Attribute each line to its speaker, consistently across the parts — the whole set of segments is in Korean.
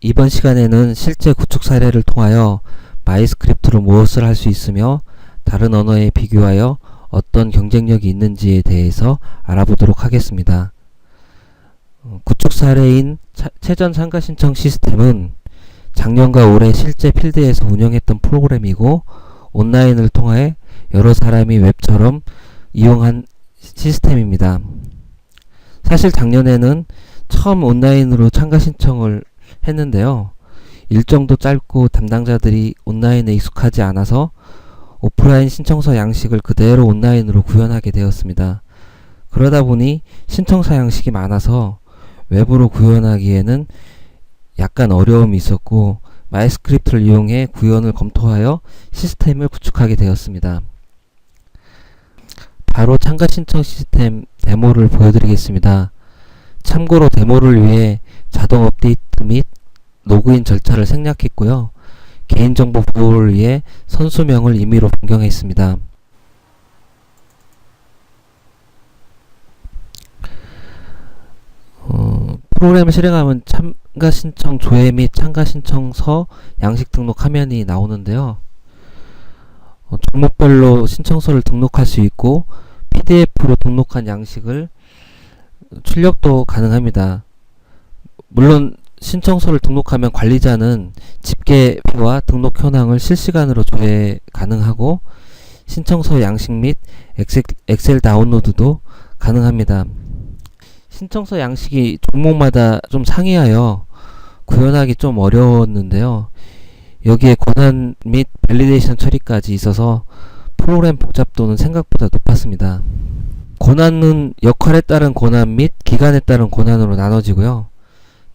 Speaker 1: 이번 시간에는 실제 구축 사례를 통하여 마이스크립트로 무엇을 할 수 있으며 다른 언어에 비교하여 어떤 경쟁력이 있는지에 대해서 알아보도록 하겠습니다. 구축 사례인 최전 참가 신청 시스템은 작년과 올해 실제 필드에서 운영했던 프로그램이고 온라인을 통해 여러 사람이 웹처럼 이용한 시스템입니다. 사실 작년에는 처음 온라인으로 참가 신청을 했는데요. 일정도 짧고 담당자들이 온라인에 익숙하지 않아서 오프라인 신청서 양식을 그대로 온라인으로 구현하게 되었습니다. 그러다 보니 신청서 양식이 많아서 웹으로 구현하기에는 약간 어려움이 있었고 마이스크립트를 이용해 구현을 검토하여 시스템을 구축하게 되었습니다. 바로 참가 신청 시스템 데모를 보여드리겠습니다. 참고로 데모를 위해 자동 업데이트 및 로그인 절차를 생략했고요. 개인정보 보호를 위해 선수명을 임의로 변경했습니다. 프로그램을 실행하면 참가 신청 조회 및 참가 신청서 양식 등록 화면이 나오는데요. 종목별로 신청서를 등록할 수 있고 PDF로 등록한 양식을 출력도 가능합니다. 물론 신청서를 등록하면 관리자는 집계표와 등록 현황을 실시간으로 조회 가능하고 신청서 양식 및 엑셀 다운로드도 가능합니다. 신청서 양식이 종목마다 좀 상이하여 구현하기 좀 어려웠는데요. 여기에 권한 및 밸리데이션 처리까지 있어서 프로그램 복잡도는 생각보다 높았습니다. 권한은 역할에 따른 권한 및 기간에 따른 권한으로 나눠지고요.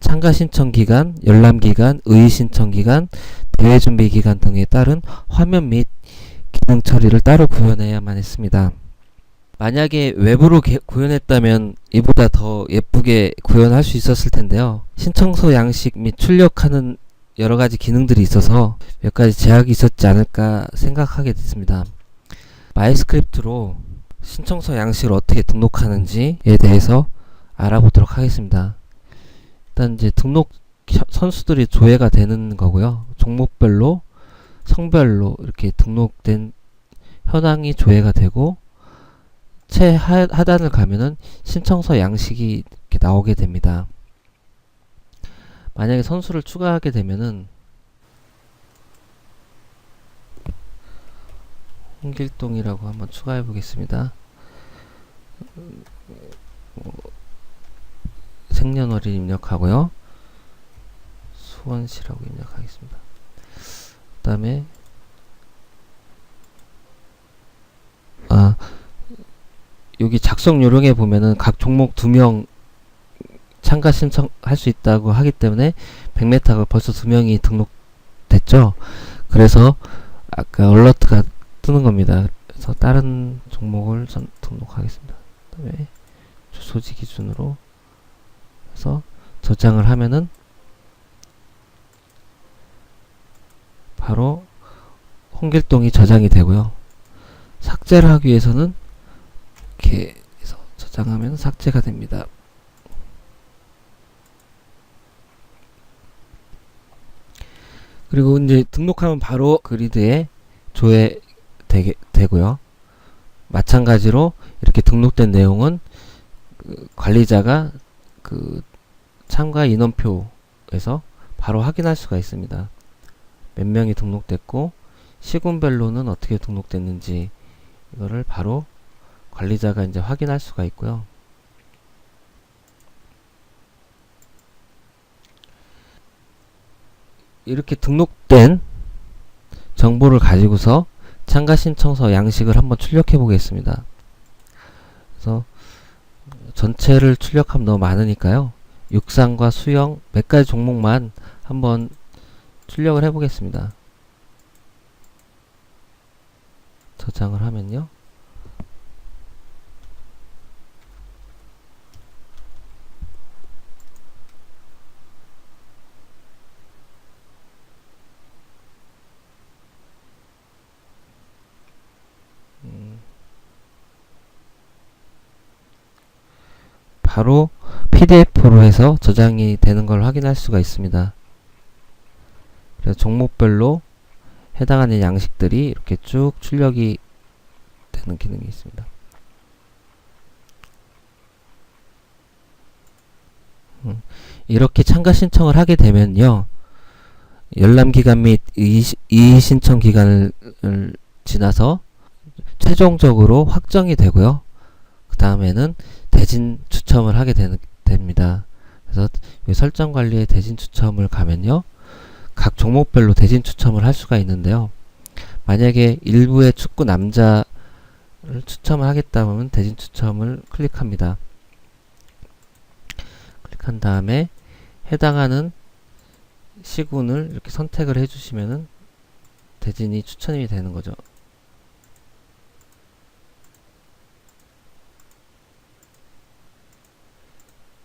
Speaker 1: 참가 신청 기간, 열람 기간, 의의 신청 기간, 대회 준비 기간 등에 따른 화면 및 기능 처리를 따로 구현해야만 했습니다. 만약에 웹으로 구현했다면 이보다 더 예쁘게 구현할 수 있었을 텐데요. 신청서 양식 및 출력하는 여러가지 기능들이 있어서 몇 가지 제약이 있었지 않을까 생각하게 됐습니다. 마이스크립트로 신청서 양식을 어떻게 등록하는지에 대해서 알아보도록 하겠습니다. 일단 이제 등록 선수들이 조회가 되는 거고요. 종목별로, 성별로 이렇게 등록된 현황이 조회가 되고 최하단을 가면은 신청서 양식이 이렇게 나오게 됩니다. 만약에 선수를 추가하게 되면은 홍길동이라고 한번 추가해 보겠습니다. 생년월일 입력하고요. 수원시라고 입력하겠습니다. 그 다음에 여기 작성 요령에 보면은 각 종목 2명 참가 신청할 수 있다고 하기 때문에 100m가 벌써 2명이 등록됐죠. 그래서 아까 얼러트가 뜨는 겁니다. 그래서 다른 종목을 등록하겠습니다. 그 다음에 주소지 기준으로 해서 저장을 하면은 바로 홍길동이 저장이 되고요. 삭제를 하기 위해서는 이렇게 해서 저장하면 삭제가 됩니다. 그리고 이제 등록하면 바로 그리드에 되고요. 마찬가지로 이렇게 등록된 내용은 관리자가 참가 인원표에서 바로 확인할 수가 있습니다. 몇 명이 등록됐고 시군별로는 어떻게 등록됐는지 이거를 바로 관리자가 이제 확인할 수가 있고요. 이렇게 등록된 정보를 가지고서 참가 신청서 양식을 한번 출력해 보겠습니다. 그래서 전체를 출력하면 너무 많으니까요. 육상과 수영 몇 가지 종목만 한번 출력을 해 보겠습니다. 저장을 하면요. 바로 PDF로 해서 저장이 되는 걸 확인할 수가 있습니다. 그래서 종목별로 해당하는 양식들이 이렇게 쭉 출력이 되는 기능이 있습니다. 이렇게 참가 신청을 하게 되면요, 열람기간 및 이의신청 기간을 지나서 최종적으로 확정이 되고요. 그 다음에는 대진 추첨을 하게 됩니다. 그래서 이 설정 관리에 대진 추첨을 가면요, 각 종목별로 대진 추첨을 할 수가 있는데요. 만약에 일부의 축구 남자를 추첨을 하겠다면 대진 추첨을 클릭합니다. 클릭한 다음에 해당하는 시군을 이렇게 선택을 해주시면은 대진이 추천이 되는 거죠.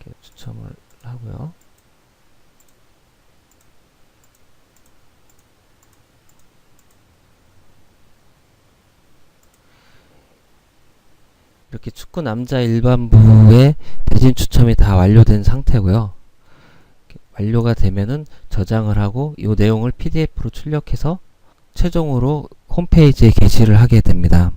Speaker 1: 이렇게 추첨을 하고요. 이렇게 축구 남자 일반부의 대진 추첨이 다 완료된 상태고요. 완료가 되면은 저장을 하고 이 내용을 PDF로 출력해서 최종으로 홈페이지에 게시를 하게 됩니다.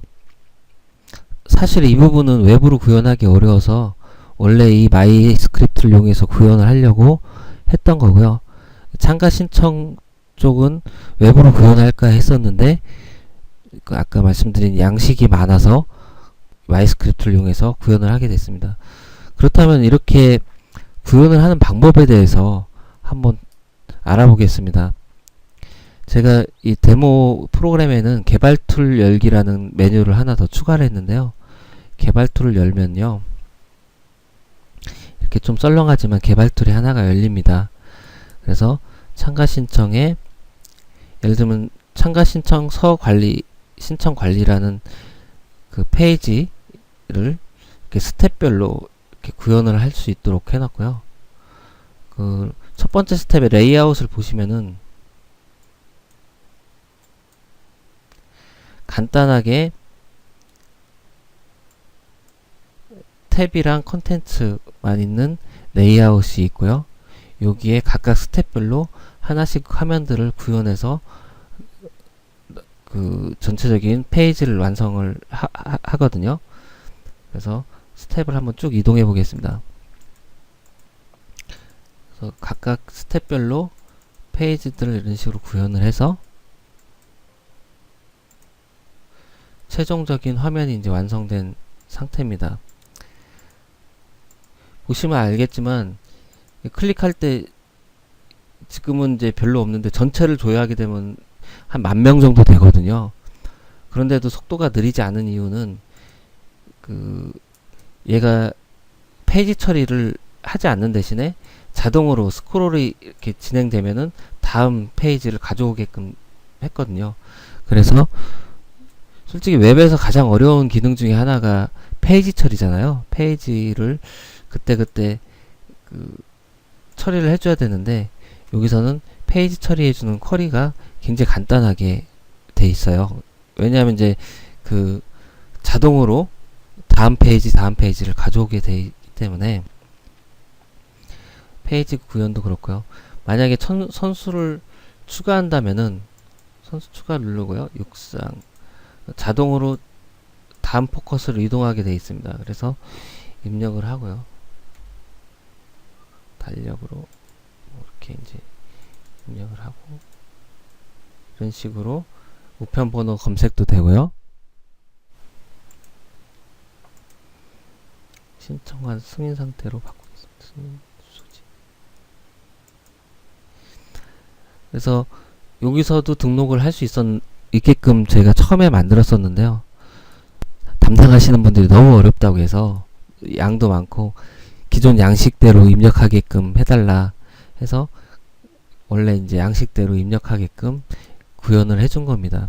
Speaker 1: 사실 이 부분은 외부로 구현하기 어려워서 원래 이 마이스크립트를 이용해서 구현을 하려고 했던 거고요. 참가 신청 쪽은 외부로 구현할까 했었는데 아까 말씀드린 양식이 많아서 마이스크립트를 이용해서 구현을 하게 됐습니다. 그렇다면 이렇게 구현을 하는 방법에 대해서 한번 알아보겠습니다. 제가 이 데모 프로그램에는 개발 툴 열기라는 메뉴를 하나 더 추가를 했는데요. 개발 툴을 열면요, 이렇게 좀 썰렁하지만 개발 툴이 하나가 열립니다. 그래서 참가 신청에 예를 들면 참가 신청서 관리, 신청 관리라는 그 페이지를 이렇게 스텝별로 이렇게 구현을 할 수 있도록 해놨고요. 그 첫 번째 스텝의 레이아웃을 보시면은 간단하게 탭이랑 컨텐츠만 있는 레이아웃이 있고요. 여기에 각각 스텝별로 하나씩 화면들을 구현해서 그 전체적인 페이지를 완성을 하거든요. 그래서 스텝을 한번 쭉 이동해 보겠습니다. 그래서 각각 스텝별로 페이지들을 이런 식으로 구현을 해서 최종적인 화면이 이제 완성된 상태입니다. 보시면 알겠지만 클릭할 때 지금은 이제 별로 없는데 전체를 조회하게 되면 한 10,000명 정도 되거든요. 그런데도 속도가 느리지 않은 이유는 그 얘가 페이지 처리를 하지 않는 대신에 자동으로 스크롤이 이렇게 진행되면은 다음 페이지를 가져오게끔 했거든요. 그래서 솔직히 웹에서 가장 어려운 기능 중에 하나가 페이지 처리잖아요. 페이지를 그때그때 그 처리를 해줘야 되는데 여기서는 페이지 처리해주는 쿼리가 굉장히 간단하게 돼 있어요. 왜냐하면 이제 그 자동으로 다음 페이지를 가져오게 되기 때문에 페이지 구현도 그렇고요. 만약에 선수를 추가한다면은 선수 추가 누르고요. 육상 자동으로 다음 포커스로 이동하게 되어 있습니다. 그래서 입력을 하고요. 달력으로 이렇게 이제 입력을 하고 이런 식으로 우편 번호 검색도 되고요. 신청한 승인 상태로 바꾸겠습니다. 승인 수지. 그래서 여기서도 등록을 할 수 있게끔 제가 처음에 만들었었는데요. 담당하시는 분들이 너무 어렵다고 해서 양도 많고 기존 양식대로 입력하게끔 해달라 해서 원래 이제 양식대로 입력하게끔 구현을 해준 겁니다.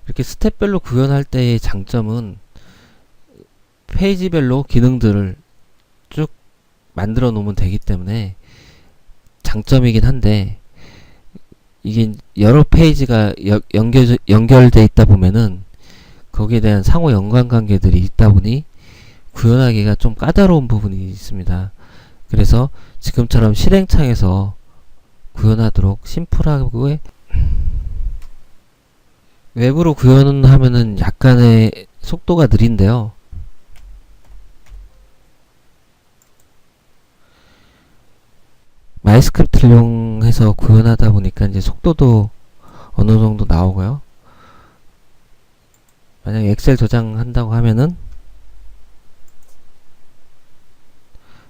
Speaker 1: 이렇게 스텝별로 구현할 때의 장점은 페이지별로 기능들을 쭉 만들어 놓으면 되기 때문에 장점이긴 한데 이게 여러 페이지가 연결돼 있다 보면은 거기에 대한 상호 연관관계들이 있다 보니 구현하기가 좀 까다로운 부분이 있습니다. 그래서 지금처럼 실행창에서 구현하도록 심플하고 외부로 구현하면은 약간의 속도가 느린데요. 마이스크립트를 이용해서 구현하다 보니까 이제 속도도 어느 정도 나오고요. 만약에 엑셀 저장한다고 하면은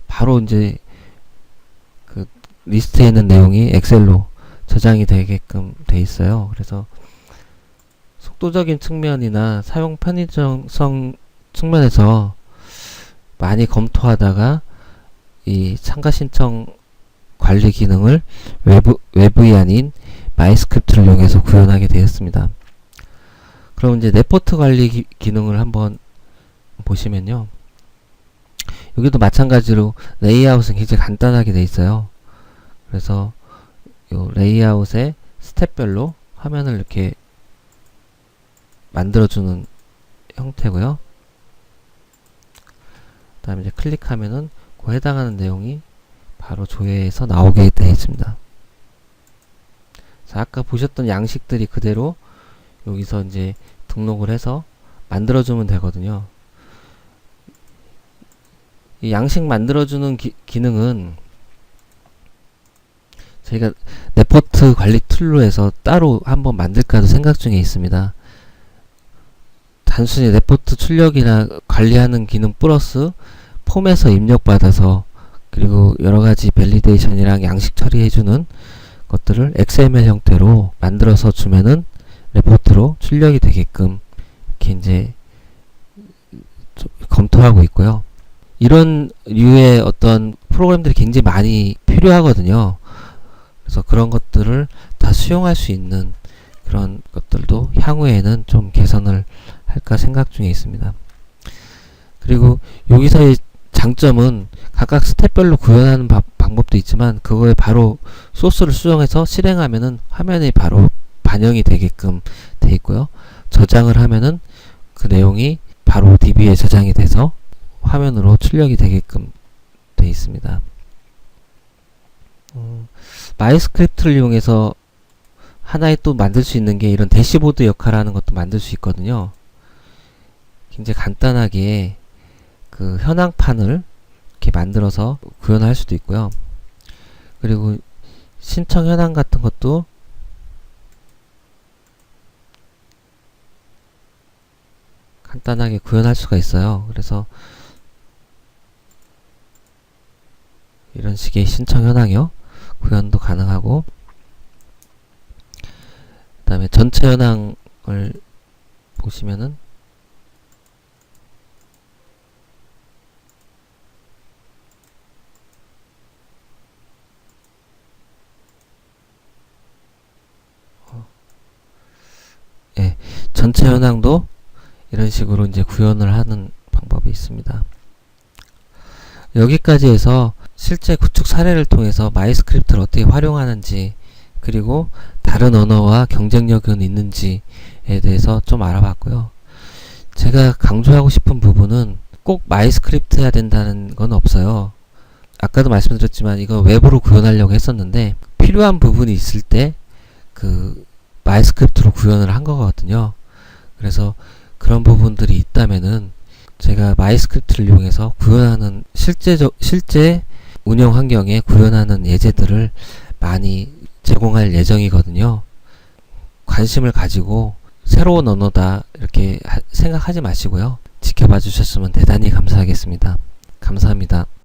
Speaker 1: 바로 이제 그 리스트에 있는 내용이 엑셀로 저장이 되게끔 돼 있어요. 그래서 속도적인 측면이나 사용 편의성 측면에서 많이 검토하다가 이 참가 신청 관리 기능을 외부이 아닌 마이스크립트를 이용해서 구현하게 되었습니다. 그럼 이제 레포트 관리 기능을 한번 보시면요. 여기도 마찬가지로 레이아웃은 굉장히 간단하게 되어 있어요. 그래서 요 레이아웃의 스텝별로 화면을 이렇게 만들어주는 형태고요. 그 다음에 이제 클릭하면은 그 해당하는 내용이 바로 조회에서 나오게 되어 있습니다. 자, 아까 보셨던 양식들이 그대로 여기서 이제 등록을 해서 만들어주면 되거든요. 이 양식 만들어주는 기능은 저희가 레포트 관리 툴로 해서 따로 한번 만들까도 생각 중에 있습니다. 단순히 레포트 출력이나 관리하는 기능 플러스 폼에서 입력받아서 그리고 여러가지 밸리데이션이랑 양식 처리해주는 것들을 XML 형태로 만들어서 주면은 레포트로 출력이 되게끔 이렇게 이제 검토하고 있고요. 이런 류의 어떤 프로그램들이 굉장히 많이 필요하거든요. 그래서 그런 것들을 다 수용할 수 있는 그런 것들도 향후에는 좀 개선을 할까 생각 중에 있습니다. 그리고 여기서의 장점은 각각 스텝별로 구현하는 방법도 있지만 그거에 바로 소스를 수정해서 실행하면은 화면에 바로 반영이 되게끔 돼 있고요. 저장을 하면은 그 내용이 바로 DB에 저장이 돼서 화면으로 출력이 되게끔 돼 있습니다. 마이스크립트를 이용해서 하나의 또 만들 수 있는 게 이런 대시보드 역할하는 것도 만들 수 있거든요. 굉장히 간단하게 그 현황판을 이렇게 만들어서 구현할 수도 있고요. 그리고 신청 현황 같은 것도 간단하게 구현할 수가 있어요. 그래서 이런 식의 신청 현황이요. 구현도 가능하고 그 다음에 전체 현황을 보시면은 전체 현황도 이런 식으로 이제 구현을 하는 방법이 있습니다. 여기까지 해서 실제 구축 사례를 통해서 마이스크립트를 어떻게 활용하는지 그리고 다른 언어와 경쟁력은 있는지에 대해서 좀 알아봤고요. 제가 강조하고 싶은 부분은 꼭 마이스크립트 해야 된다는 건 없어요. 아까도 말씀드렸지만 이거 외부로 구현하려고 했었는데 필요한 부분이 있을 때 그 마이스크립트로 구현을 한 거거든요. 그래서 그런 부분들이 있다면은 제가 마이스크립트를 이용해서 구현하는 실제 운영 환경에 구현하는 예제들을 많이 제공할 예정이거든요. 관심을 가지고 새로운 언어다 이렇게 생각하지 마시고요. 지켜봐 주셨으면 대단히 감사하겠습니다. 감사합니다.